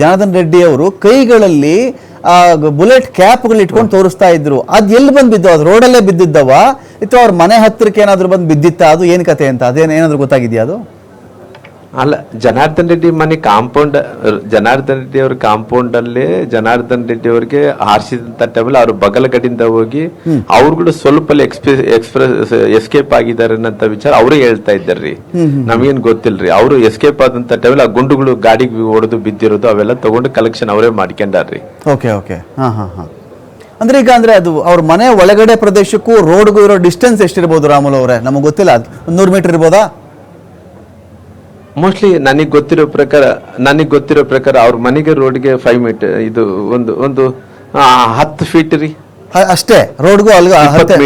ಜನಾರ್ದನ್ ರೆಡ್ಡಿ ಅವರು ಕೈಗಳಲ್ಲಿ ಬುಲೆಟ್ ಕ್ಯಾಪ್ಗಳು ಇಟ್ಕೊಂಡು ತೋರಿಸ್ತಾ ಇದ್ರು. ಅದ್ ಎಲ್ಲಿ ಬಂದು ಬಿದ್ದು? ಅದು ರೋಡಲ್ಲೇ ಬಿದ್ದಿದ್ದವ ಅಥವಾ ಅವ್ರ ಮನೆ ಹತ್ತಿರಕ್ಕೆ ಏನಾದ್ರು ಬಂದು ಬಿದ್ದಿತ್ತ? ಅದು ಏನ್ ಕತೆ ಅಂತ ಅದೇನಾದ್ರು ಗೊತ್ತಾಗಿದ್ಯಾ? ಅದು ಅಲ್ಲ, ಜನಾರ್ದನ್ ರೆಡ್ಡಿ ಮನೆ ಕಾಂಪೌಂಡ್, ಜನಾರ್ದನ್ ರೆಡ್ಡಿ ಅವ್ರ ಕಾಂಪೌಂಡ್ ಅಲ್ಲಿ ಜನಾರ್ದನ್ ರೆಡ್ಡಿ ಅವ್ರಿಗೆ ಹಾರಿಸಿದಂತ ಟೈಮಲ್ಲಿ ಅವ್ರ ಬಗಲಗಡಿಂದ ಹೋಗಿ ಅವ್ರು ಕೂಡ ಸ್ವಲ್ಪ ಎಸ್ಕೇಪ್ ಆಗಿದ್ದಾರೆ ಅನ್ನೋ ವಿಚಾರ ಅವರೇ ಹೇಳ್ತಾ ಇದ್ದಾರ್ರಿ. ನಮಗೇನ್ ಗೊತ್ತಿಲ್ರಿ. ಅವರು ಎಸ್ಕೇಪ್ ಆದಂತ ಟೈಮಲ್ಲಿ ಆ ಗುಂಡುಗಳು ಗಾಡಿಗೆ ಹೊಡೆದು ಬಿದ್ದಿರೋದು ಅವೆಲ್ಲ ತಗೊಂಡು ಕಲೆಕ್ಷನ್ ಅವರೇ ಮಾಡ್ಕೊಂಡಾರ್ರಿ. ಓಕೆ ಓಕೆ ಅಂದ್ರೆ ಈಗ ಅಂದ್ರೆ ಅದು ಅವ್ರ ಮನೆ ಒಳಗಡೆ ಪ್ರದೇಶಕ್ಕೂ ರೋಡ್ಗೂ ಇರೋ ಡಿಸ್ಟೆನ್ಸ್ ಎಷ್ಟಿರ್ಬೋದು ರಾಮುಲು ಅವರೇ? ನಮಗೆ ಗೊತ್ತಿಲ್ಲ. 100 ಮೀಟರ್ ಇರ್ಬೋದಾ? ಮೋಸ್ಟ್ಲಿ ನನಗೆ ಗೊತ್ತಿರೋ ಪ್ರಕಾರ ಅವ್ರ ಮನೆಗೆ ರೋಡ್ಗೆ 5 ಮೀಟರ್, ಇದು ಒಂದು 10 ಫೀಟ್ ರೀ ಅಷ್ಟೇ. ರೋಡ್ಗೂ ಅಲ್ಗ 20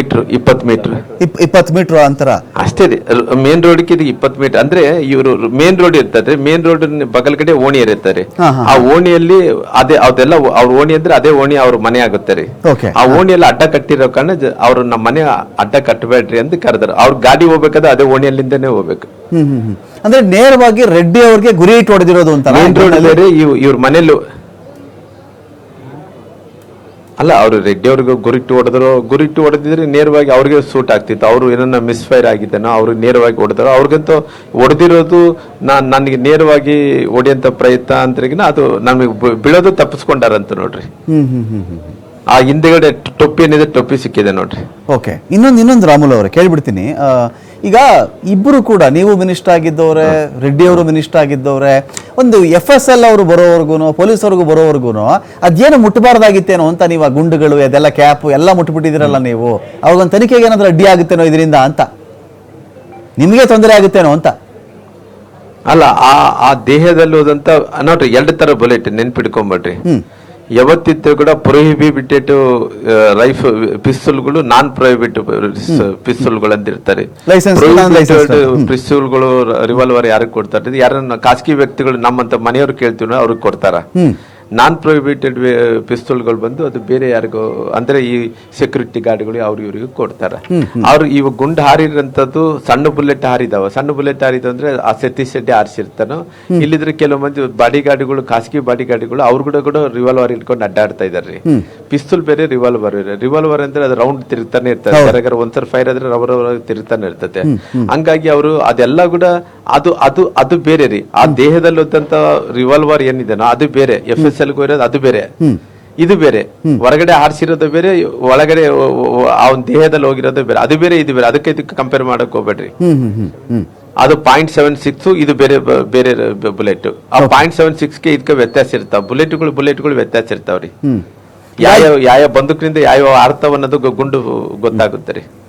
ಮೀಟರ್ ಅಂತರ ಅಷ್ಟೇ ರೀ. ಮೇನ್ ರೋಡ್ಗೆ 20 ಮೀಟರ್ ಅಂದ್ರೆ ಇವರು ಮೇನ್ ರೋಡ್ ಇರ್ತಾರೆ. ಮೇನ್ ರೋಡ್ ಬಗಲ್ಗಡೆ ಓಣಿ ಇರ್ತಾರೆ. ಆ ಓಣಿಯಲ್ಲಿ ಅದೆಲ್ಲ ಅವ್ರ ಓಣಿ ಅಂದ್ರೆ ಅದೇ ಓಣಿ ಅವ್ರ ಮನೆ ಆಗುತ್ತೆ ರೀ. ಆ ಓಣಿಯಲ್ಲಿ ಅಡ್ಡ ಕಟ್ಟಿರೋ ಕಾರಣ ಅವ್ರು ನಮ್ಮ ಮನೆ ಅಡ್ಡ ಕಟ್ಟಬೇಡ್ರಿ ಅಂತ ಕರೆದ್ರು. ಅವ್ರ ಗಾಡಿ ಹೋಗ್ಬೇಕಾದ್ರೆ ಅದೇ ಓಣಿಯಲ್ಲಿಂದಾನೆ ಹೋಗ್ಬೇಕು. ಅಂದ್ರೆ ನೇರವಾಗಿ ರೆಡ್ಡಿ ಅವ್ರಿಗೆ ಗುರಿ ಇಟ್ಟು ಹೊಡೆದಿರೋದು ಅಂತ ಮೇನ್ ರೋಡ್ ಅಲ್ಲಿ ಇವ್ರ ಮನೇಲಿ ಅಲ್ಲ, ಅವ್ರು ರೆಡ್ಡಿ ಅವ್ರಿಗೆ ಗುರಿಟ್ಟು ಹೊಡೆದಿದ್ರೆ ನೇರವಾಗಿ ಅವ್ರಿಗೆ ಸೂಟ್ ಆಗ್ತಿತ್ತು. ಅವ್ರು ಏನನ್ನ ಮಿಸ್ಫೈರ್ ಆಗಿದ್ದಾನೋ ಅವ್ರಿಗೆ ನೇರವಾಗಿ ಹೊಡೆದ್ರು. ಅವ್ರಿಗಂತೂ ಹೊಡೆದಿರೋದು ನನಗೆ ನೇರವಾಗಿ ಹೊಡೆಯಂತ ಪ್ರಯತ್ನ ಅಂದ್ರಿಗಿನ ಅದು ನಮಗೆ ಬೀಳೋದು ತಪ್ಪಿಸ್ಕೊಂಡಾರಂತ ನೋಡ್ರಿ. ಆ ಹಿಂದೆಗಡೆ ಟೊಪ್ಪಿ ಏನಿದೆ, ಟೊಪ್ಪಿ ಸಿಕ್ಕಿದೆ ನೋಡ್ರಿ. ಓಕೆ, ಇನ್ನೊಂದು ರಾಮುಲು ಅವರೇ ಕೇಳ್ಬಿಡ್ತೀನಿ. ಈಗ ಇಬ್ಬರು ಕೂಡ, ನೀವು ಮಿನಿಸ್ಟರ್ ಆಗಿದ್ದವ್ರೆ, ರೆಡ್ಡಿ ಅವರು ಮಿನಿಸ್ಟರ್ ಆಗಿದ್ದವ್ರೆ, ಒಂದು FSL ಅವರು ಬರೋವರೆಗೂ, ಪೊಲೀಸವ್ರಿಗೂ ಬರೋವರೆಗೂ ಅದೇನು ಮುಟ್ಟಬಾರ್ದಾಗಿತ್ತೇನೋ ಅಂತ ನೀವು ಆ ಗುಂಡುಗಳು ಅದೆಲ್ಲ ಕ್ಯಾಪ್ ಎಲ್ಲ ಮುಟ್ಬಿಟ್ಟಿದ್ದೀರಲ್ಲ ನೀವು, ಅವಾಗೊಂದು ತನಿಖೆಗೆ ಏನಾದ್ರೂ ಅಡ್ಡಿ ಆಗುತ್ತೇನೋ ಇದರಿಂದ ಅಂತ, ನಿಮಗೆ ತೊಂದರೆ ಆಗುತ್ತೇನೋ ಅಂತ? ಅಲ್ಲ, ಆ ದೇಹದಲ್ಲಿ ಹೋದಂತ ನೋಡ್ರಿ 2 ತರ ಬುಲೆಟ್ ನೆನ್ಪಿಡ್ಕೊಂಬಿಡ್ರಿ. ಯಾವತ್ತಿದ್ರು ಕೂಡ ಪ್ರೊಹಿಬಿಟೆಡ್ ಪಿಸ್ತೂಲ್ಗಳು, ನಾನ್ ಪ್ರೊಹಿಬಿಟೆಡ್ ಪಿಸ್ತೂಲ್ಗಳು ಅಂತ ಇರ್ತಾರೆ. ಪಿಸ್ತೂಲ್ಗಳು, ರಿವಾಲ್ವರ್ ಯಾರಿಗೆ ಕೊಡ್ತಾರೆ? ಯಾರನ್ನ ಖಾಸಗಿ ವ್ಯಕ್ತಿಗಳು ನಮ್ಮಂತ ಮನೆಯವ್ರು ಕೇಳ್ತೀವಿ ಅವ್ರಿಗೆ ಕೊಡ್ತಾರ. ನಾನ್ ಪ್ರೊಹಿಬಿಟೆಡ್ ಪಿಸ್ತೂಲ್ಗಳು ಬಂದು ಅದು ಬೇರೆ ಯಾರಿಗೋ, ಅಂದ್ರೆ ಈ ಸೆಕ್ಯೂರಿಟಿ ಗಾರ್ಡ್ಗಳು ಇವ್ರಿಗೆ ಕೊಡ್ತಾರ. ಅವ್ರು ಇವಾಗ ಗುಂಡು ಹಾರಿರಂತದ್ದು ಸಣ್ಣ ಬುಲೆಟ್ ಹಾರಿದಾವ. ಸಣ್ಣ ಬುಲೆಟ್ ಹಾರಿದ ಅಂದ್ರೆ ಆ ಸತೀಶ್ ರೆಡ್ಡಿ ಹಾರಿಸಿರ್ತಾನೋ. ಇಲ್ಲಿದ್ರೆ ಕೆಲವು ಮಂದಿ ಬಾಡಿ ಗಾರ್ಡ್ಗಳು, ಖಾಸಗಿ ಬಾಡಿ ಗಾರ್ಡ್ಗಳು ಅವ್ರು ಕೂಡ ರಿವಾಲ್ವರ್ ಇಟ್ಕೊಂಡು ಅಡ್ಡಾಡ್ತಾ ಇದಾರೆ. ಪಿಸ್ತೂಲ್ ಬೇರೆ, ರಿವಾಲ್ವರ್ ಬೇರೆ. ರಿವಾಲ್ವರ್ ಅಂದ್ರೆ ಅದು ರೌಂಡ್ ತಿರುಗ್ತಾನೆ ಇರ್ತಾರೆ. ಯಾರಾಗಾರ ಒಂದ್ಸಲ ಫೈರ್ ಆದ್ರೆ ರವರ ತಿರುಗ್ತಾನೆ ಇರ್ತದೆ. ಹಂಗಾಗಿ ಅವರು ಅದೆಲ್ಲ ಕೂಡ ಅದು ಬೇರೆ ರೀ. ಆ ದೇಹದಲ್ಲಿ ಹೋದಂತ ರಿವಾಲ್ವರ್ ಏನಿದೆನೋ ಅದು ಬೇರೆ, FSL ಇರೋದು ಅದು ಬೇರೆ, ಇದು ಬೇರೆ. ಹೊರಗಡೆ ಹಾರಿಸಿರೋದು ಬೇರೆ, ಒಳಗಡೆ ಅವನ ದೇಹದಲ್ಲಿ ಹೋಗಿರೋದು ಬೇರೆ. ಅದು ಬೇರೆ, ಇದು ಬೇರೆ. ಅದಕ್ಕೆ ಇದಕ್ಕೆ ಕಂಪೇರ್ ಮಾಡಕ್ ಹೋಗ್ಬೇಡ್ರಿ. ಅದು 0.76, ಇದು ಬೇರೆ ಬೇರೆ ಬುಲೆಟ್. ಆ 0.76ಗೆ ಇದಕ್ಕೆ ವ್ಯತ್ಯಾಸ ಇರ್ತಾವ. ಬುಲೆಟ್ಗಳು ವ್ಯತ್ಯಾಸ ಇರ್ತಾವ್ರಿ. ಯಾವ ಬಂದೂಕಿನಿಂದ ಯಾವ ಅರ್ಥವನ್ನೋದು ಗುಂಡು ಗೊತ್ತಾಗುತ್ತೆ ರೀ.